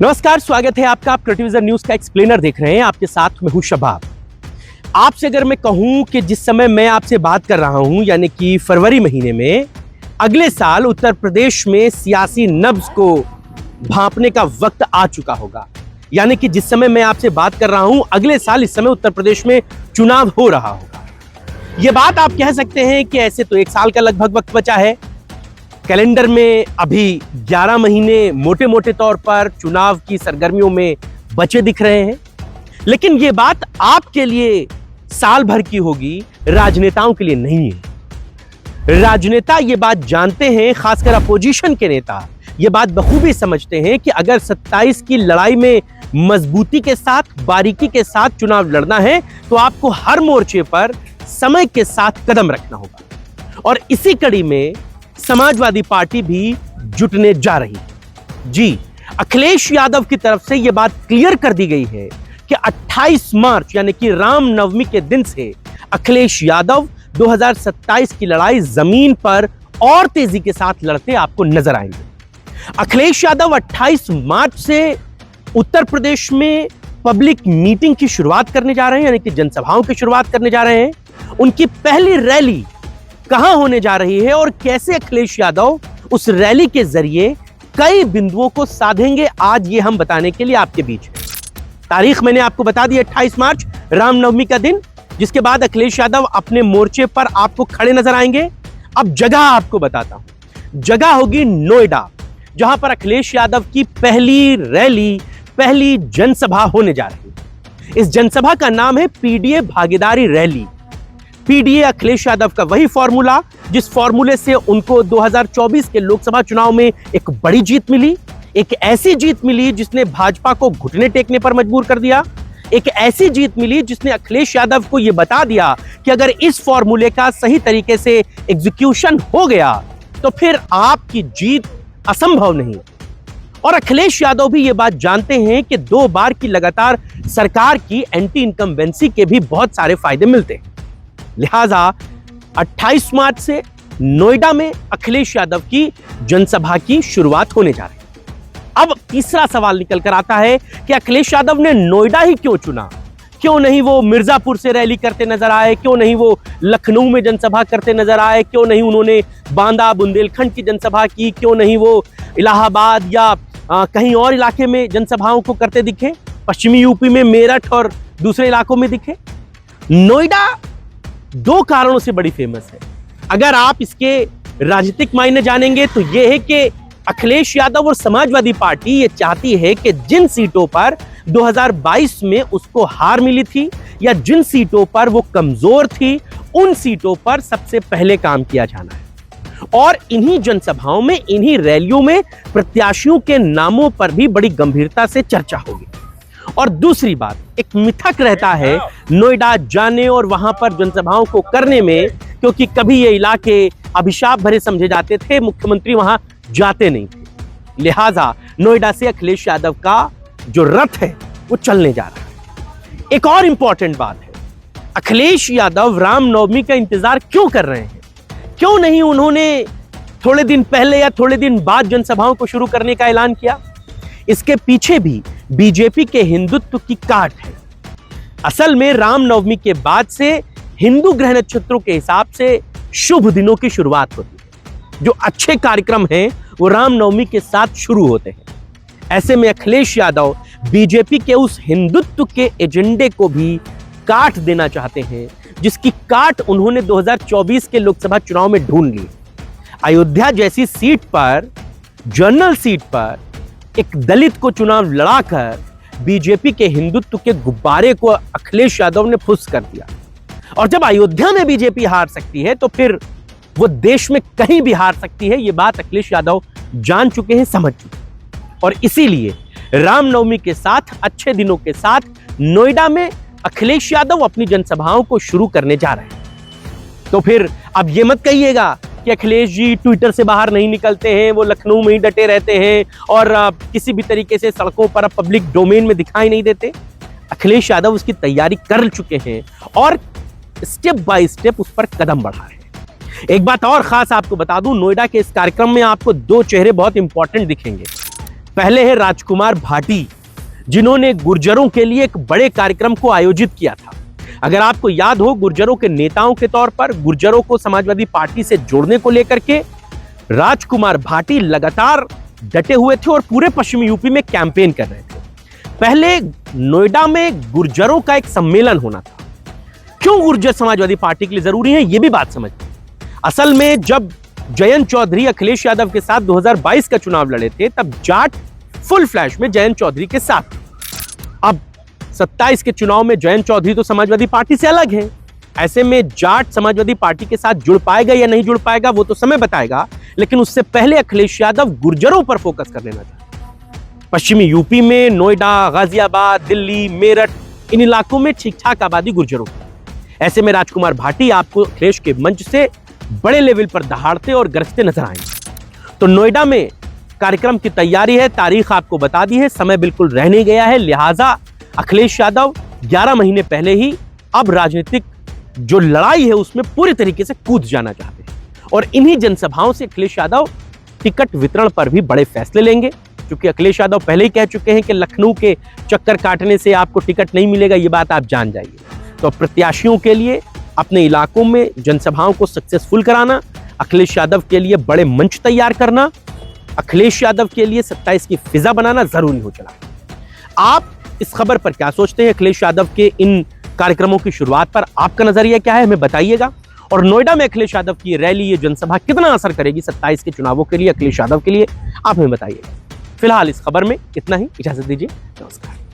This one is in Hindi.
नमस्कार, स्वागत है आपका। आप क्रिएटिव न्यूज का एक्सप्लेनर देख रहे हैं। आपके साथ मैं हूं शबाब। आपसे अगर मैं कहूं कि जिस समय मैं आपसे बात कर रहा हूं यानी कि फरवरी महीने में अगले साल उत्तर प्रदेश में सियासी नब्ज को भांपने का वक्त आ चुका होगा, यानी कि जिस समय मैं आपसे बात कर रहा हूं अगले साल इस समय उत्तर प्रदेश में चुनाव हो रहा होगा। यह बात आप कह सकते हैं कि ऐसे तो एक साल का लगभग वक्त बचा है। कैलेंडर में अभी 11 महीने मोटे मोटे तौर पर चुनाव की सरगर्मियों में बचे दिख रहे हैं, लेकिन यह बात आपके लिए साल भर की होगी, राजनेताओं के लिए नहीं है। राजनेता ये बात जानते हैं, खासकर अपोजिशन के नेता ये बात बखूबी समझते हैं कि अगर 27 की लड़ाई में मजबूती के साथ, बारीकी के साथ चुनाव लड़ना है तो आपको हर मोर्चे पर समय के साथ कदम रखना होगा। और इसी कड़ी में समाजवादी पार्टी भी जुटने जा रही है। जी, अखिलेश यादव की तरफ से यह बात क्लियर कर दी गई है कि 28 मार्च यानी कि रामनवमी के दिन से अखिलेश यादव 2027 की लड़ाई जमीन पर और तेजी के साथ लड़ते आपको नजर आएंगे। अखिलेश यादव 28 मार्च से उत्तर प्रदेश में पब्लिक मीटिंग की शुरुआत करने जा रहे हैं, यानी कि जनसभाओं की शुरुआत करने जा रहे हैं। उनकी पहली रैली कहां होने जा रही है और कैसे अखिलेश यादव उस रैली के जरिए कई बिंदुओं को साधेंगे, आज ये हम बताने के लिए आपके बीच है। तारीख मैंने आपको बता दी, 28 मार्च रामनवमी का दिन, जिसके बाद अखिलेश यादव अपने मोर्चे पर आपको खड़े नजर आएंगे। अब जगह आपको बताता हूं, जगह होगी नोएडा, जहां पर अखिलेश यादव की पहली रैली, पहली जनसभा होने जा रही है। इस जनसभा का नाम है पीडीए भागीदारी रैली। पीडीए अखिलेश यादव का वही फॉर्मूला जिस फॉर्मूले से उनको 2024 के लोकसभा चुनाव में एक बड़ी जीत मिली, एक ऐसी जीत मिली जिसने भाजपा को घुटने टेकने पर मजबूर कर दिया, एक ऐसी जीत मिली जिसने अखिलेश यादव को यह बता दिया कि अगर इस फॉर्मूले का सही तरीके से एग्जीक्यूशन हो गया तो फिर आपकी जीत असंभव नहीं। और अखिलेश यादव भी यह बात जानते हैं कि 2 बार की लगातार सरकार की एंटी इनकम्बेंसी के भी बहुत सारे फायदे मिलते हैं। लिहाजा 28 मार्च से नोएडा में अखिलेश यादव की जनसभा की शुरुआत होने जा रही है। अब तीसरा सवाल निकल कर आता है कि अखिलेश यादव ने नोएडा ही क्यों चुना? क्यों नहीं वो मिर्जापुर से रैली करते नजर आए? क्यों नहीं वो लखनऊ में जनसभा करते नजर आए? क्यों नहीं उन्होंने बांदा बुंदेलखंड की जनसभा की? क्यों नहीं वो इलाहाबाद या कहीं और इलाके में जनसभाओं को करते दिखे? पश्चिमी यूपी में मेरठ और दूसरे इलाकों में दिखे? नोएडा 2 कारणों से बड़ी फेमस है। अगर आप इसके राजनीतिक मायने जानेंगे तो यह है कि अखिलेश यादव और समाजवादी पार्टी ये चाहती है कि जिन सीटों पर 2022 में उसको हार मिली थी या जिन सीटों पर वो कमजोर थी, उन सीटों पर सबसे पहले काम किया जाना है। और इन्हीं जनसभाओं में, इन्हीं रैलियों में प्रत्याशियों के नामों पर भी बड़ी गंभीरता से चर्चा होगी। और दूसरी बात, एक मिथक रहता है नोएडा जाने और वहां पर जनसभाओं को करने में, क्योंकि कभी ये इलाके अभिशाप भरे समझे जाते थे, मुख्यमंत्री वहां जाते नहीं थे। लिहाजा नोएडा से अखिलेश यादव का जो रथ है वो चलने जा रहा है। एक और इंपॉर्टेंट बात है, अखिलेश यादव रामनवमी का इंतजार क्यों कर रहे हैं? क्यों नहीं उन्होंने थोड़े दिन पहले या थोड़े दिन बाद जनसभाओं को शुरू करने का ऐलान किया? इसके पीछे भी बीजेपी के हिंदुत्व की काट है। असल में रामनवमी के बाद से हिंदू ग्रह नक्षत्रों के हिसाब से शुभ दिनों की शुरुआत होती है। जो अच्छे कार्यक्रम हैं वो रामनवमी के साथ शुरू होते हैं। ऐसे में अखिलेश यादव बीजेपी के उस हिंदुत्व के एजेंडे को भी काट देना चाहते हैं, जिसकी काट उन्होंने 2024 के लोकसभा चुनाव में ढूंढ ली। अयोध्या जैसी सीट पर, जनरल सीट पर एक दलित को चुनाव लड़ाकर बीजेपी के हिंदुत्व के गुब्बारे को अखिलेश यादव ने फुस कर दिया। और जब अयोध्या में बीजेपी हार सकती है तो फिर वो देश में कहीं भी हार सकती है। ये बात अखिलेश यादव जान चुके हैं, समझ चुके हैं। और इसीलिए रामनवमी के साथ, अच्छे दिनों के साथ नोएडा में अखिलेश यादव अपनी जनसभाओं को शुरू करने जा रहे हैं। तो फिर अब ये मत कहिएगा कि अखिलेश जी ट्विटर से बाहर नहीं निकलते हैं, वो लखनऊ में ही डटे रहते हैं और किसी भी तरीके से सड़कों पर पब्लिक डोमेन में दिखाई नहीं देते। अखिलेश यादव उसकी तैयारी कर चुके हैं और स्टेप बाय स्टेप उस पर कदम बढ़ा रहे हैं। एक बात और खास आपको बता दूं, नोएडा के इस कार्यक्रम में आपको 2 चेहरे बहुत इंपॉर्टेंट दिखेंगे। पहले है राजकुमार भाटी, जिन्होंने गुर्जरों के लिए एक बड़े कार्यक्रम को आयोजित किया था। अगर आपको याद हो, गुर्जरों के नेताओं के तौर पर गुर्जरों को समाजवादी पार्टी से जोड़ने को लेकर के राजकुमार भाटी लगातार डटे हुए थे और पूरे पश्चिमी यूपी में कैंपेन कर रहे थे। पहले नोएडा में गुर्जरों का एक सम्मेलन होना था। क्यों गुर्जर समाजवादी पार्टी के लिए जरूरी है, यह भी बात समझिए। असल में जब जयंत चौधरी अखिलेश यादव के साथ 2022 का चुनाव लड़े थे, तब जाट फुल फ्लैश में जयंत चौधरी के साथ। अब 27 के चुनाव में जयंत चौधरी तो समाजवादी पार्टी से अलग है। ऐसे में जाट समाजवादी पार्टी के साथ जुड़ पाएगा या नहीं जुड़ पाएगा वो तो समय बताएगा, लेकिन उससे पहले अखिलेश यादव गुर्जरों पर फोकस कर लेना चाहते। पश्चिमी यूपी में नोएडा, गाजियाबाद, दिल्ली, मेरठ, इन इलाकों में ठीक ठाक आबादी गुर्जरों की। ऐसे में राजकुमार भाटी आपको अखिलेश के मंच से बड़े लेवल पर दहाड़ते और गरजते नजर आएंगे। तो नोएडा में कार्यक्रम की तैयारी है, तारीख आपको बता दी है, समय बिल्कुल रह नहीं गया है। लिहाजा अखिलेश यादव 11 महीने पहले ही अब राजनीतिक जो लड़ाई है उसमें पूरी तरीके से कूद जाना चाहते हैं और इन्हीं जनसभाओं से अखिलेश यादव टिकट वितरण पर भी बड़े फैसले लेंगे। क्योंकि अखिलेश यादव पहले ही कह चुके हैं कि लखनऊ के चक्कर काटने से आपको टिकट नहीं मिलेगा, ये बात आप जान जाइए। तो प्रत्याशियों के लिए अपने इलाकों में जनसभाओं को सक्सेसफुल कराना, अखिलेश यादव के लिए बड़े मंच तैयार करना, अखिलेश यादव के लिए 27 की फिजा बनाना जरूरी हो चला। आप इस खबर पर क्या सोचते हैं? अखिलेश यादव के इन कार्यक्रमों की शुरुआत पर आपका नजरिया क्या है, हमें बताइएगा। और नोएडा में अखिलेश यादव की रैली, ये जनसभा कितना असर करेगी 27 के चुनावों के लिए, अखिलेश यादव के लिए, आप हमें बताइएगा। फिलहाल इस खबर में इतना ही, इजाजत दीजिए, नमस्कार।